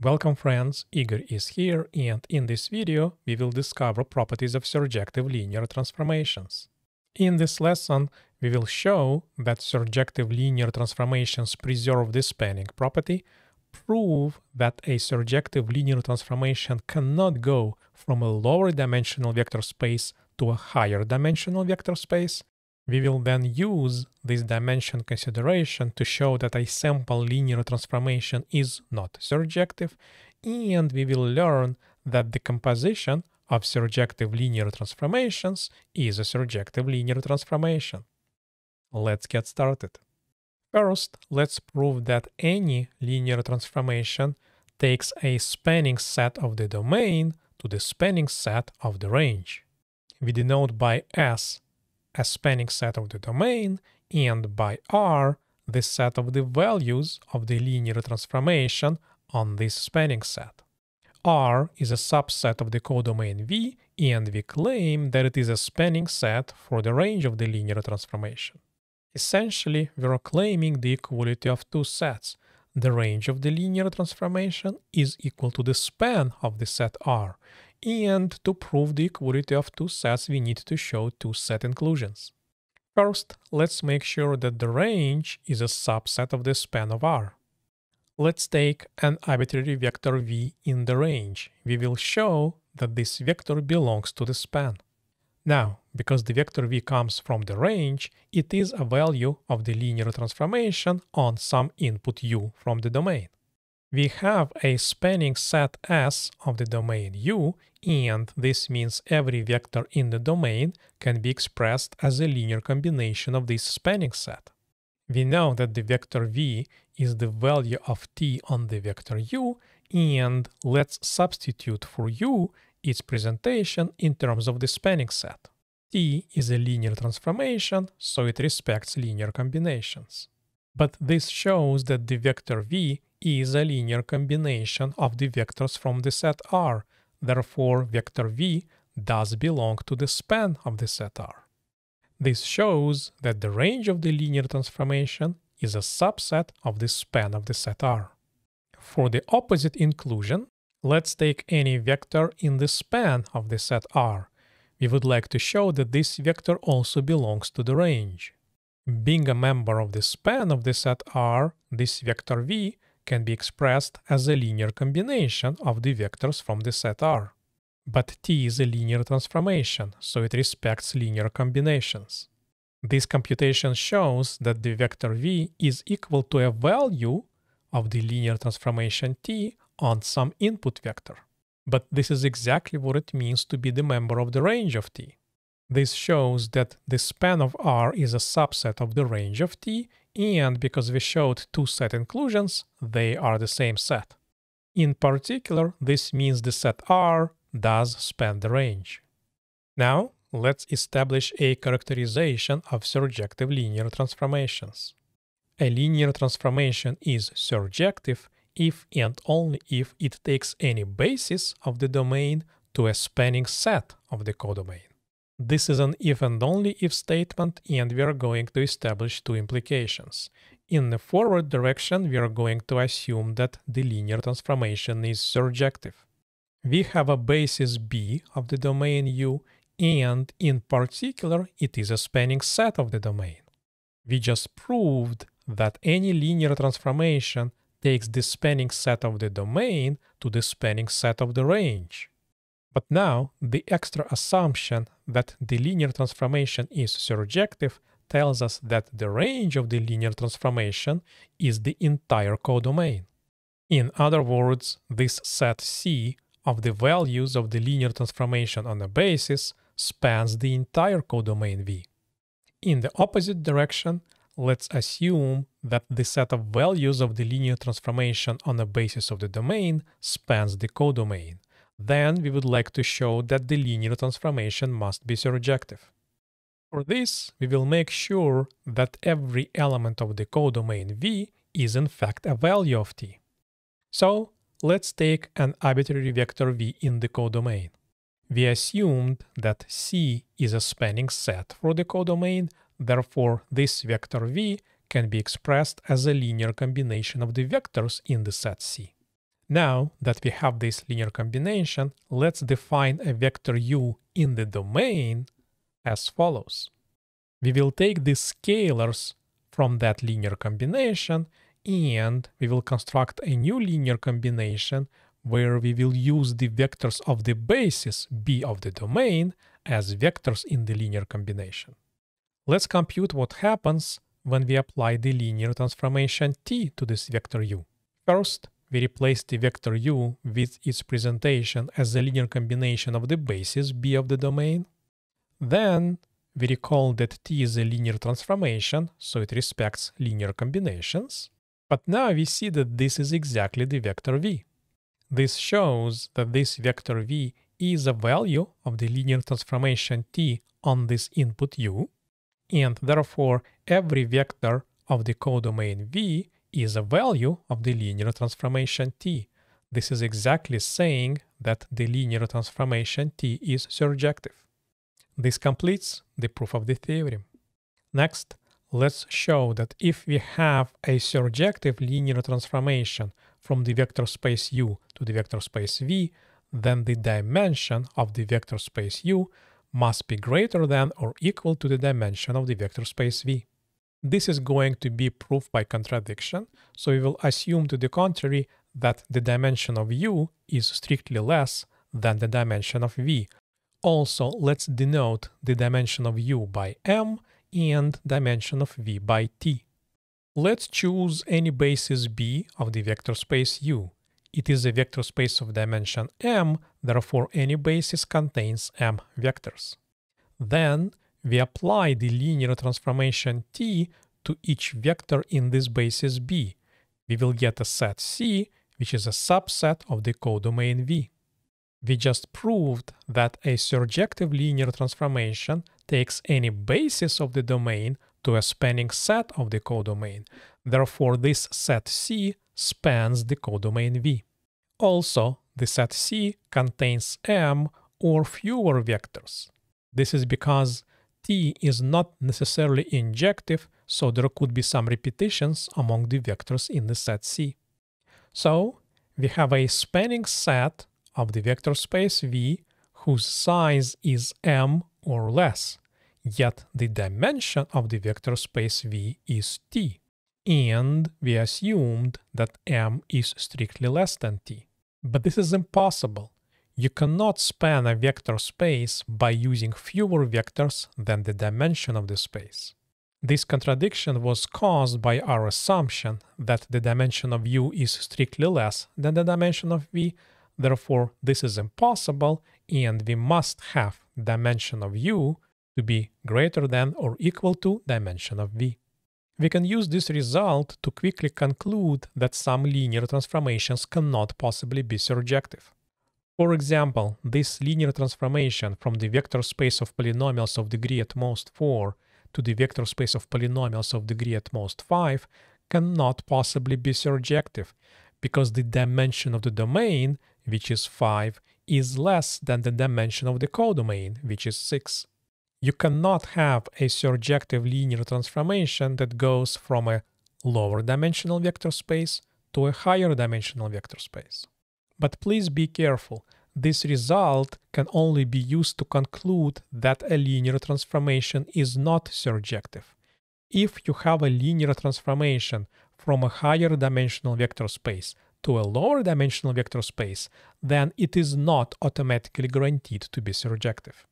Welcome friends, Igor is here, and in this video we will discover properties of surjective linear transformations. In this lesson we will show that surjective linear transformations preserve the spanning property, prove that a surjective linear transformation cannot go from a lower dimensional vector space to a higher dimensional vector space. We will then use this dimension consideration to show that a sample linear transformation is not surjective, and we will learn that the composition of surjective linear transformations is a surjective linear transformation. Let's get started. First, let's prove that any linear transformation takes a spanning set of the domain to the spanning set of the range. We denote by S a spanning set of the domain, and by R the set of the values of the linear transformation on this spanning set. R is a subset of the codomain V, and we claim that it is a spanning set for the range of the linear transformation. Essentially, we are claiming the equality of two sets. The range of the linear transformation is equal to the span of the set R, and to prove the equality of two sets we need to show two set inclusions. First, let's make sure that the range is a subset of the span of R. Let's take an arbitrary vector v in the range. We will show that this vector belongs to the span. Now, because the vector v comes from the range, it is a value of the linear transformation on some input u from the domain. We have a spanning set S of the domain U, and this means every vector in the domain can be expressed as a linear combination of this spanning set. We know that the vector V is the value of t on the vector U, and let's substitute for U its presentation in terms of the spanning set. T is a linear transformation, so it respects linear combinations. But this shows that the vector V is a linear combination of the vectors from the set R. Therefore, vector V does belong to the span of the set R. This shows that the range of the linear transformation is a subset of the span of the set R. For the opposite inclusion, let's take any vector in the span of the set R. We would like to show that this vector also belongs to the range. Being a member of the span of the set R, this vector V can be expressed as a linear combination of the vectors from the set R. But T is a linear transformation, so it respects linear combinations. This computation shows that the vector V is equal to a value of the linear transformation T on some input vector. But this is exactly what it means to be the member of the range of T. This shows that the span of R is a subset of the range of T, and because we showed two set inclusions, they are the same set. In particular, this means the set R does span the range. Now, let's establish a characterization of surjective linear transformations. A linear transformation is surjective if and only if it takes any basis of the domain to a spanning set of the codomain. This is an if and only if statement, and we are going to establish two implications. In the forward direction, we are going to assume that the linear transformation is surjective. We have a basis B of the domain U, and in particular, it is a spanning set of the domain. We just proved that any linear transformation takes the spanning set of the domain to the spanning set of the range. But now, the extra assumption that the linear transformation is surjective tells us that the range of the linear transformation is the entire codomain. In other words, this set C of the values of the linear transformation on a basis spans the entire codomain V. In the opposite direction, let's assume that the set of values of the linear transformation on a basis of the domain spans the codomain. Then we would like to show that the linear transformation must be surjective. For this, we will make sure that every element of the codomain V is in fact a value of T. So, let's take an arbitrary vector V in the codomain. We assumed that C is a spanning set for the codomain, therefore this vector V can be expressed as a linear combination of the vectors in the set C. Now that we have this linear combination, let's define a vector u in the domain as follows. We will take the scalars from that linear combination and we will construct a new linear combination where we will use the vectors of the basis b of the domain as vectors in the linear combination. Let's compute what happens when we apply the linear transformation t to this vector u. First, we replace the vector u with its presentation as a linear combination of the basis b of the domain. Then we recall that t is a linear transformation, so it respects linear combinations. But now we see that this is exactly the vector v. This shows that this vector v is a value of the linear transformation t on this input u, and therefore every vector of the codomain v is a value of the linear transformation t. This is exactly saying that the linear transformation t is surjective. This completes the proof of the theorem. Next, let's show that if we have a surjective linear transformation from the vector space u to the vector space v, then the dimension of the vector space u must be greater than or equal to the dimension of the vector space v. This is going to be proof by contradiction, so we will assume to the contrary that the dimension of u is strictly less than the dimension of v. Also, let's denote the dimension of u by m and dimension of v by t. Let's choose any basis b of the vector space u. It is a vector space of dimension m, therefore any basis contains m vectors. Then we apply the linear transformation t to each vector in this basis b. We will get a set C, which is a subset of the codomain v. We just proved that a surjective linear transformation takes any basis of the domain to a spanning set of the codomain. Therefore, this set C spans the codomain V. Also, the set C contains m or fewer vectors. This is because T is not necessarily injective, so there could be some repetitions among the vectors in the set C. So, we have a spanning set of the vector space V whose size is m or less, yet the dimension of the vector space V is t, and we assumed that m is strictly less than t. But this is impossible. You cannot span a vector space by using fewer vectors than the dimension of the space. This contradiction was caused by our assumption that the dimension of U is strictly less than the dimension of V. Therefore, this is impossible, and we must have dimension of U to be greater than or equal to dimension of V. We can use this result to quickly conclude that some linear transformations cannot possibly be surjective. For example, this linear transformation from the vector space of polynomials of degree at most 4 to the vector space of polynomials of degree at most 5 cannot possibly be surjective, because the dimension of the domain, which is 5, is less than the dimension of the codomain, which is 6. You cannot have a surjective linear transformation that goes from a lower dimensional vector space to a higher dimensional vector space. But please be careful. This result can only be used to conclude that a linear transformation is not surjective. If you have a linear transformation from a higher dimensional vector space to a lower dimensional vector space, then it is not automatically guaranteed to be surjective.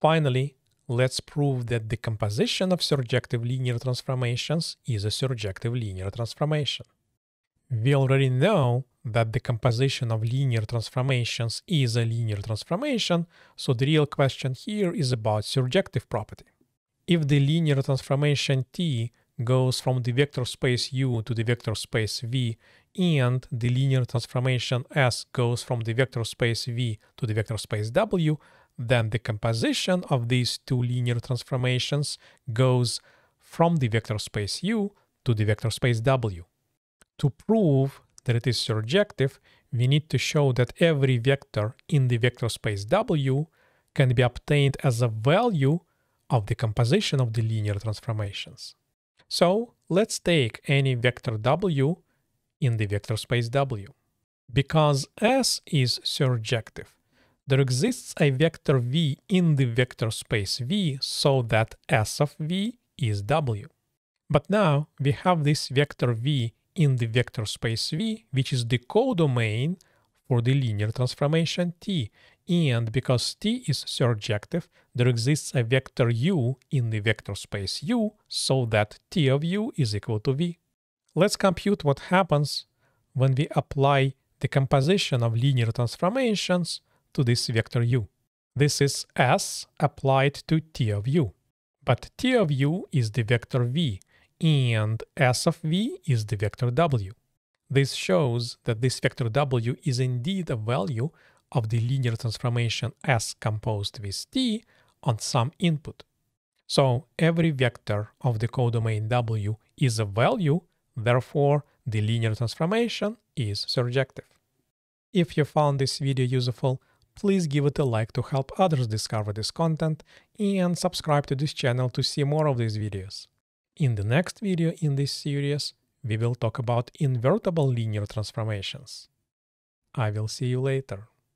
Finally, let's prove that the composition of surjective linear transformations is a surjective linear transformation. We already know that the composition of linear transformations is a linear transformation, so the real question here is about surjective property. If the linear transformation T goes from the vector space U to the vector space V, and the linear transformation S goes from the vector space V to the vector space W, then the composition of these two linear transformations goes from the vector space U to the vector space W. To prove that it is surjective, we need to show that every vector in the vector space W can be obtained as a value of the composition of the linear transformations. So let's take any vector W in the vector space W. Because S is surjective, there exists a vector v in the vector space V so that S of V is W. But now we have this vector v in the vector space V, which is the codomain for the linear transformation T. And because T is surjective, there exists a vector u in the vector space U so that T of u is equal to V. Let's compute what happens when we apply the composition of linear transformations to this vector u. This is S applied to T of u. But T of u is the vector v, and S of v is the vector w. This shows that this vector w is indeed a value of the linear transformation S composed with T on some input. So every vector of the codomain w is a value, therefore the linear transformation is surjective. If you found this video useful, please give it a like to help others discover this content and subscribe to this channel to see more of these videos. In the next video in this series, we will talk about invertible linear transformations. I will see you later.